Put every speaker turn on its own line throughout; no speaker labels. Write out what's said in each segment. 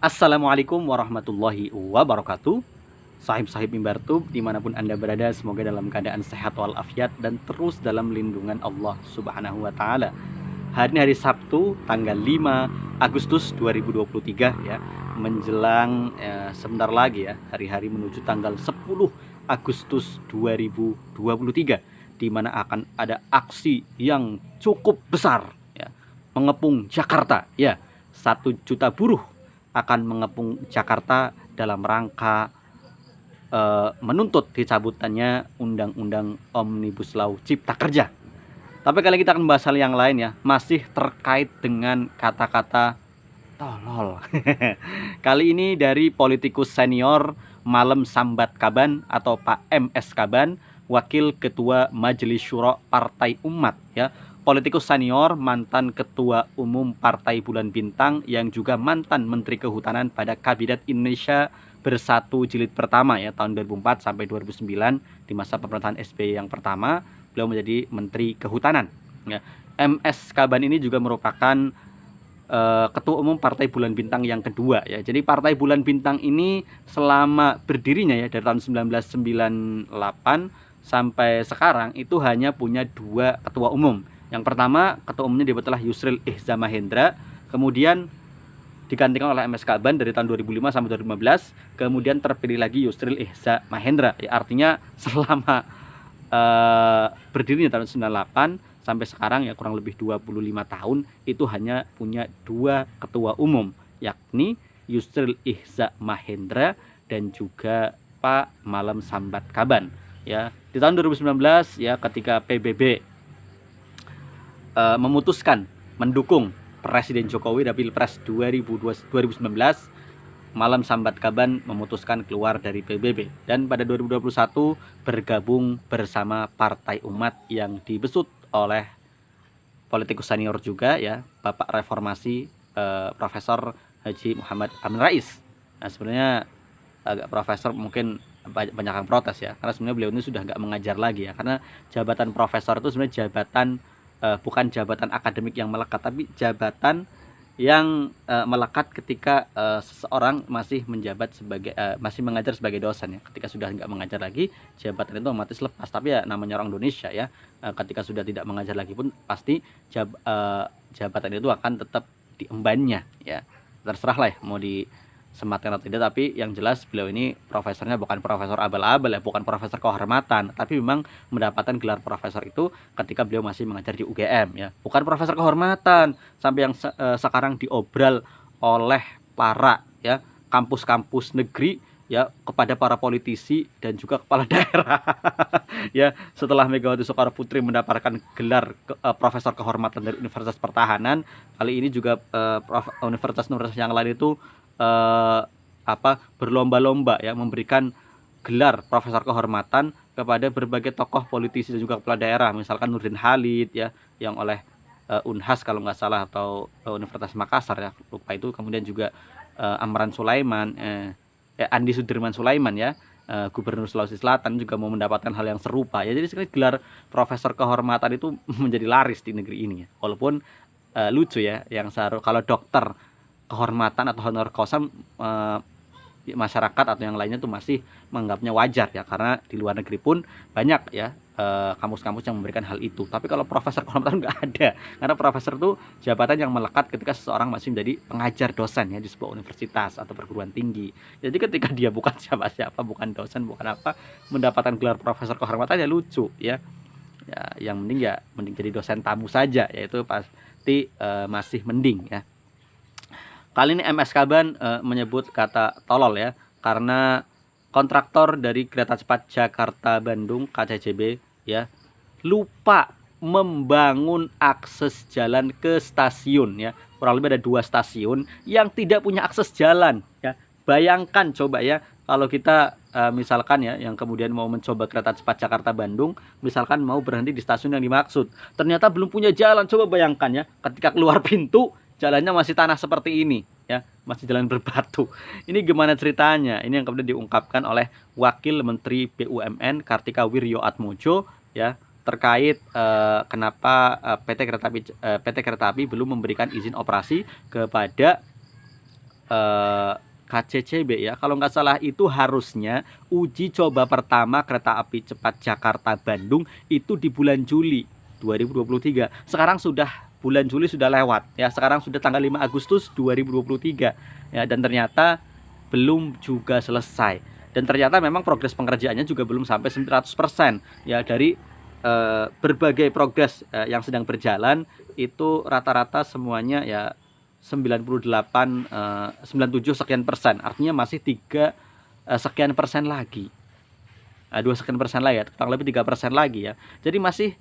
Assalamualaikum warahmatullahi wabarakatuh. Sahib-sahib mimbar tub dimanapun anda berada, semoga dalam keadaan sehat walafiat dan terus dalam lindungan Allah subhanahu wa ta'ala. Hari ini hari Sabtu tanggal 5 Agustus 2023 ya, menjelang sebentar lagi ya, hari-hari menuju tanggal 10 Agustus 2023, di mana akan ada aksi yang cukup besar ya, mengepung Jakarta ya. 1 juta buruh akan mengepung Jakarta dalam rangka menuntut dicabutannya Undang-Undang Omnibus Law Cipta Kerja. Tapi kali kita akan membahas hal yang lain ya, masih terkait dengan kata-kata tolol. Kali ini dari politikus senior Malem Sambat Kaban atau Pak MS Kaban, Wakil Ketua Majelis Syuro Partai Umat ya. Politikus senior, mantan Ketua Umum Partai Bulan Bintang, yang juga mantan Menteri Kehutanan pada Kabinet Indonesia Bersatu Jilid pertama ya, tahun 2004 sampai 2009, di masa pemerintahan SBY yang pertama beliau menjadi Menteri Kehutanan ya. MS Kaban ini juga merupakan Ketua Umum Partai Bulan Bintang yang kedua ya. Jadi Partai Bulan Bintang ini selama berdirinya ya, dari tahun 1998 sampai sekarang itu hanya punya 2 ketua umum. Yang pertama, ketua umumnya adalah Yusril Ihza Mahendra, kemudian digantikan oleh MS Kaban dari tahun 2005 sampai 2015, kemudian terpilih lagi Yusril Ihza Mahendra. Ya, artinya selama berdirinya tahun 98 sampai sekarang ya, kurang lebih 25 tahun, itu hanya punya 2 ketua umum, yakni Yusril Ihza Mahendra dan juga Pak Malem Sambat Kaban. Ya, di tahun 2019 ya, ketika PBB memutuskan mendukung Presiden Jokowi di Pilpres 2019, Malem Sambat Kaban memutuskan keluar dari PBB dan pada 2021 bergabung bersama Partai Umat yang dibesut oleh politikus senior juga ya, Bapak Reformasi Profesor Haji Muhammad Amin Rais. Nah, sebenarnya agak profesor mungkin banyak yang protes ya, karena sebenarnya beliau ini sudah nggak mengajar lagi ya, karena jabatan profesor itu sebenarnya jabatan bukan jabatan akademik yang melekat, tapi jabatan yang melekat ketika seseorang masih menjabat sebagai masih mengajar sebagai dosen ya. Ketika sudah nggak mengajar lagi, jabatan itu otomatis lepas. Tapi ya namanya orang Indonesia ya, ketika sudah tidak mengajar lagi pun pasti jabatan itu akan tetap diembannya ya. Terserah lah ya, mau disematkan atau tidak, tapi yang jelas beliau ini profesornya bukan profesor abal-abal ya, bukan profesor kehormatan, tapi memang mendapatkan gelar profesor itu ketika beliau masih mengajar di UGM ya, bukan profesor kehormatan sampai yang sekarang diobral oleh para ya kampus-kampus negeri ya, kepada para politisi dan juga kepala daerah ya. Setelah Megawati Soekarno Putri mendapatkan gelar profesor kehormatan dari Universitas Pertahanan, kali ini juga universitas-universitas yang lain itu berlomba-lomba ya memberikan gelar profesor kehormatan kepada berbagai tokoh politisi dan juga kepala daerah, misalkan Nurdin Halid ya, yang oleh Unhas kalau nggak salah, atau Universitas Makassar ya, lupa itu. Kemudian juga Amran Sulaiman, Andi Sudirman Sulaiman ya, Gubernur Sulawesi Selatan juga mau mendapatkan hal yang serupa ya. Jadi sekali gelar profesor kehormatan itu menjadi laris di negeri ini ya. Walaupun lucu ya, yang kalau dokter kehormatan atau honor causa masyarakat atau yang lainnya tuh masih menganggapnya wajar ya, karena di luar negeri pun banyak ya kampus-kampus yang memberikan hal itu. Tapi kalau profesor kehormatan nggak ada, karena profesor itu jabatan yang melekat ketika seseorang masih menjadi pengajar dosen ya di sebuah universitas atau perguruan tinggi. Jadi ketika dia bukan siapa-siapa, bukan dosen, bukan apa, mendapatkan gelar profesor kehormatan ya lucu ya. Ya yang mending jadi dosen tamu saja, yaitu pasti masih mending ya. Kali ini MS Kaban menyebut kata tolol ya, karena kontraktor dari kereta cepat Jakarta Bandung KCJB ya lupa membangun akses jalan ke stasiun ya. Kurang lebih ada 2 stasiun yang tidak punya akses jalan ya. Bayangkan coba ya, kalau kita misalkan ya, yang kemudian mau mencoba kereta cepat Jakarta Bandung, misalkan mau berhenti di stasiun yang dimaksud, ternyata belum punya jalan. Coba bayangkan ya, ketika keluar pintu jalannya masih tanah seperti ini ya, masih jalan berbatu. Ini gimana ceritanya? Ini yang kemudian diungkapkan oleh Wakil Menteri BUMN Kartika Wirjoatmojo ya, terkait kenapa PT Kereta Api belum memberikan izin operasi kepada KCCB ya, kalau nggak salah itu harusnya uji coba pertama kereta api cepat Jakarta Bandung itu di bulan Juli 2023. Sekarang sudah bulan Juli sudah lewat ya, sekarang sudah tanggal 5 Agustus 2023 ya, dan ternyata belum juga selesai. Dan ternyata memang progres pengerjaannya juga belum sampai 100% ya. Dari berbagai progres yang sedang berjalan itu rata-rata semuanya ya 98 97 sekian persen, artinya masih 3 sekian persen lagi, 2 sekian persen lagi ya, kurang lebih 3% lagi ya. Jadi masih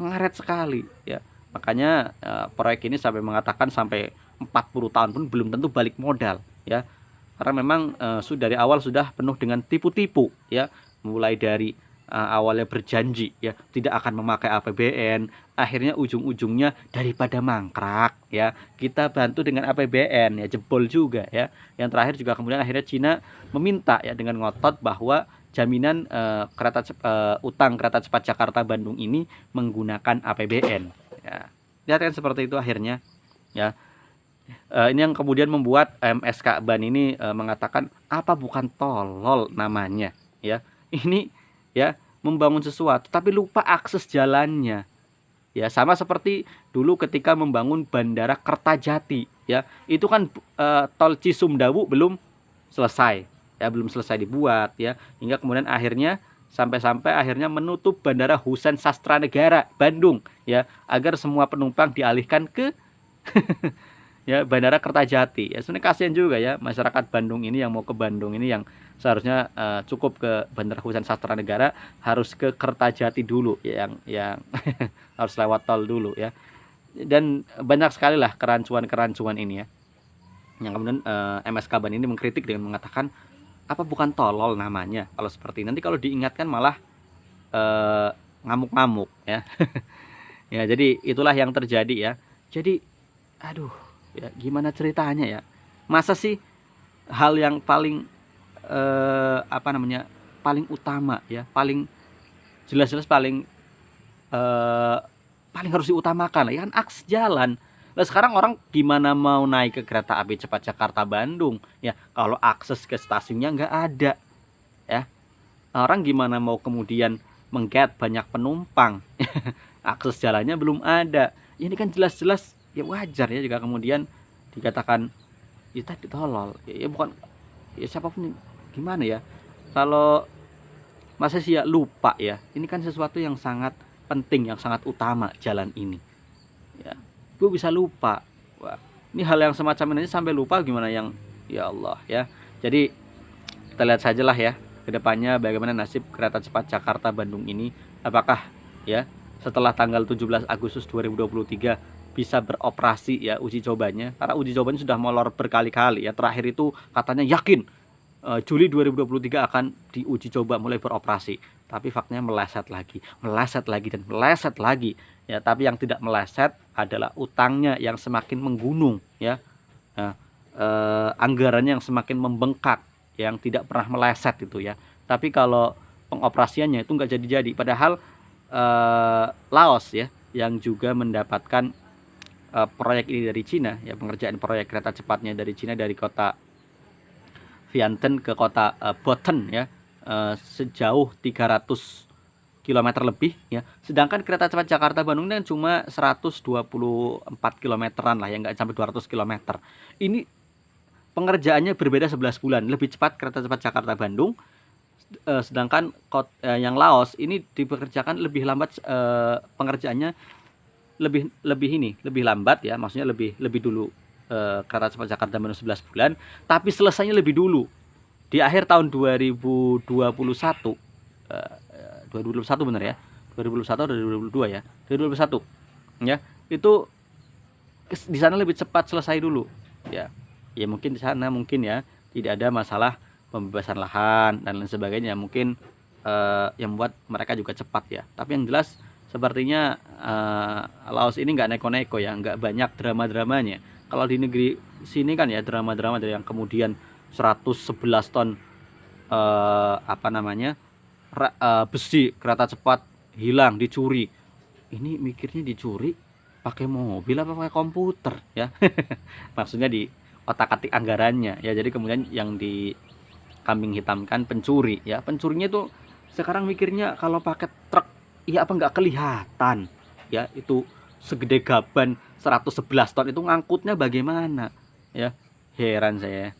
ngaret sekali ya. Makanya proyek ini sampai mengatakan sampai 40 tahun pun belum tentu balik modal ya, karena memang dari awal sudah penuh dengan tipu-tipu ya. Mulai dari awalnya berjanji ya tidak akan memakai APBN, akhirnya ujung-ujungnya daripada mangkrak ya kita bantu dengan APBN ya, jebol juga ya. Yang terakhir juga kemudian akhirnya Cina meminta ya dengan ngotot bahwa jaminan utang kereta cepat Jakarta Bandung ini menggunakan APBN ya. Lihat kan seperti itu akhirnya ya. Ini yang kemudian membuat MSK Ban ini mengatakan apa bukan tolol namanya ya. Ini ya membangun sesuatu tapi lupa akses jalannya ya, sama seperti dulu ketika membangun Bandara Kertajati ya, itu kan tol Cisumdawu belum selesai ya, belum selesai dibuat ya, hingga kemudian akhirnya sampai akhirnya menutup Bandara Husein Sastranegara Bandung ya, agar semua penumpang dialihkan ke ya Bandara Kertajati ya. Sebenarnya kasihan juga ya masyarakat Bandung ini yang mau ke Bandung ini, yang seharusnya cukup ke Bandara Husein Sastranegara, harus ke Kertajati dulu ya, yang harus lewat tol dulu ya. Dan banyak sekali lah kerancuan ini ya, yang kemudian MSK Ban ini mengkritik dengan mengatakan apa bukan tolol namanya kalau seperti ini. Nanti kalau diingatkan malah ngamuk-ngamuk ya. Ya jadi itulah yang terjadi ya. Jadi aduh ya, gimana ceritanya ya, masa sih hal yang paling paling utama ya, paling jelas-jelas paling harus diutamakan lah ya kan, akses jalan. Nah sekarang orang gimana mau naik ke kereta api cepat Jakarta Bandung ya kalau akses ke stasiunnya nggak ada ya. Orang gimana mau kemudian mengget banyak penumpang akses jalannya belum ada. Ini kan jelas-jelas ya wajar ya jika kemudian dikatakan ya tadi tolol ya, bukan ya siapapun gimana ya, kalau masa sih ya lupa ya, ini kan sesuatu yang sangat penting, yang sangat utama jalan ini ya, gue bisa lupa. Wah, ini hal yang semacam ini sampai lupa gimana yang ya Allah ya. Jadi kita lihat sajalah ya kedepannya bagaimana nasib kereta cepat Jakarta Bandung ini, apakah ya setelah tanggal 17 Agustus 2023 bisa beroperasi ya uji cobanya, karena uji cobanya sudah molor berkali-kali ya. Terakhir itu katanya yakin Juli 2023 akan diuji coba mulai beroperasi, tapi faktanya meleset lagi dan meleset lagi ya. Tapi yang tidak meleset adalah utangnya yang semakin menggunung ya, anggarannya yang semakin membengkak, yang tidak pernah meleset itu ya. Tapi kalau pengoperasiannya itu nggak jadi-jadi, padahal Laos ya yang juga mendapatkan proyek ini dari Cina ya, pengerjaan proyek kereta cepatnya dari Cina, dari kota Vientiane ke kota Boten ya, sejauh 300 km lebih ya. Sedangkan kereta cepat Jakarta Bandung ini cuma 124 kilometeran lah ya, nggak sampai 200 km. Ini pengerjaannya berbeda 11 bulan lebih cepat kereta cepat Jakarta Bandung, sedangkan yang Laos ini dipekerjakan lebih lambat, pengerjaannya lebih lambat ya, maksudnya lebih dulu kereta cepat Jakarta Bandung 11 bulan, tapi selesainya lebih dulu di akhir tahun 2021 benar ya, 2021 atau 2022 ya, 2021 ya, itu di sana lebih cepat selesai dulu ya. Ya mungkin di sana mungkin ya tidak ada masalah pembebasan lahan dan lain sebagainya, mungkin yang membuat mereka juga cepat ya. Tapi yang jelas sepertinya Laos ini nggak neko-neko ya, nggak banyak drama-dramanya. Kalau di negeri sini kan ya drama-drama dari yang kemudian 111 ton besi kereta cepat hilang, dicuri. Ini mikirnya dicuri pakai mobil apa pakai komputer ya. Maksudnya otak-atik anggarannya ya. Jadi kemudian yang di kambing hitamkan pencuri ya. Pencurinya itu sekarang mikirnya kalau pakai truk ya apa nggak kelihatan ya, itu segede gaban 111 ton itu ngangkutnya bagaimana ya, heran saya.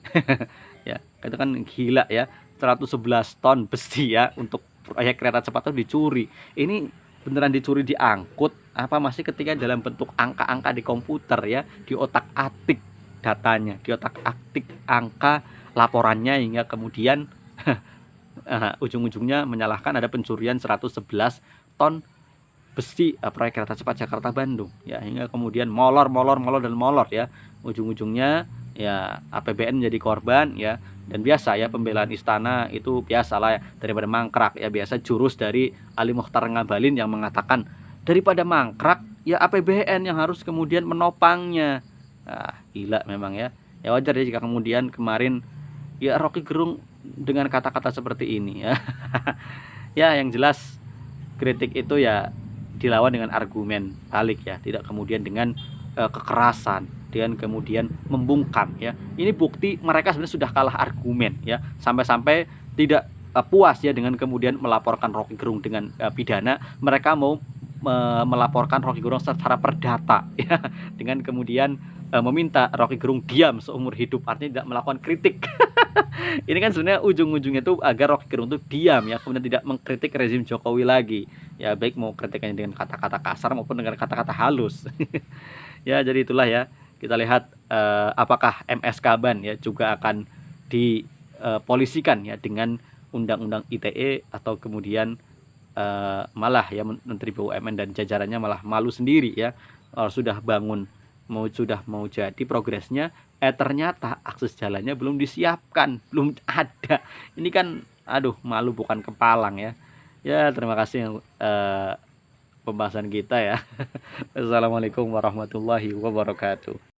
Ya itu kan gila ya, 111 ton besi ya untuk proyek kereta cepat itu dicuri. Ini beneran dicuri diangkut apa masih ketika dalam bentuk angka-angka di komputer ya, di otak-atik datanya, di otak-atik angka laporannya, hingga kemudian ujung-ujungnya menyalahkan ada pencurian 111 ton besi proyek kereta cepat Jakarta Bandung ya, hingga kemudian molor dan molor ya, ujung-ujungnya ya APBN menjadi korban ya. Dan biasa ya, pembelaan istana itu biasalah ya, daripada mangkrak ya, biasa jurus dari Ali Mokhtar Ngabalin yang mengatakan daripada mangkrak ya APBN yang harus kemudian menopangnya. Gila memang ya. Ya wajar ya jika kemudian kemarin ya Rocky Gerung dengan kata-kata seperti ini ya. Ya yang jelas kritik itu ya dilawan dengan argumen balik ya, tidak kemudian dengan kekerasan, dengan kemudian membungkam ya. Ini bukti mereka sebenarnya sudah kalah argumen ya, sampai-sampai tidak puas ya dengan kemudian melaporkan Rocky Gerung dengan pidana, mereka mau melaporkan Rocky Gerung secara perdata ya, dengan kemudian meminta Rocky Gerung diam seumur hidup, artinya tidak melakukan kritik. Ini kan sebenarnya ujung-ujungnya tuh agar Rocky Gerung tuh diam ya, kemudian tidak mengkritik rezim Jokowi lagi ya, baik mau kritikannya dengan kata-kata kasar maupun dengan kata-kata halus. Ya jadi itulah ya, kita lihat apakah MS Kaban ya juga akan dipolisikan ya dengan undang-undang ITE, atau kemudian malah ya Menteri BUMN dan jajarannya malah malu sendiri ya, sudah bangun sudah mau jadi progresnya, ternyata akses jalannya belum disiapkan, belum ada. Ini kan aduh, malu bukan kepalang ya. Ya terima kasih pembahasan kita ya. Assalamualaikum warahmatullahi wabarakatuh.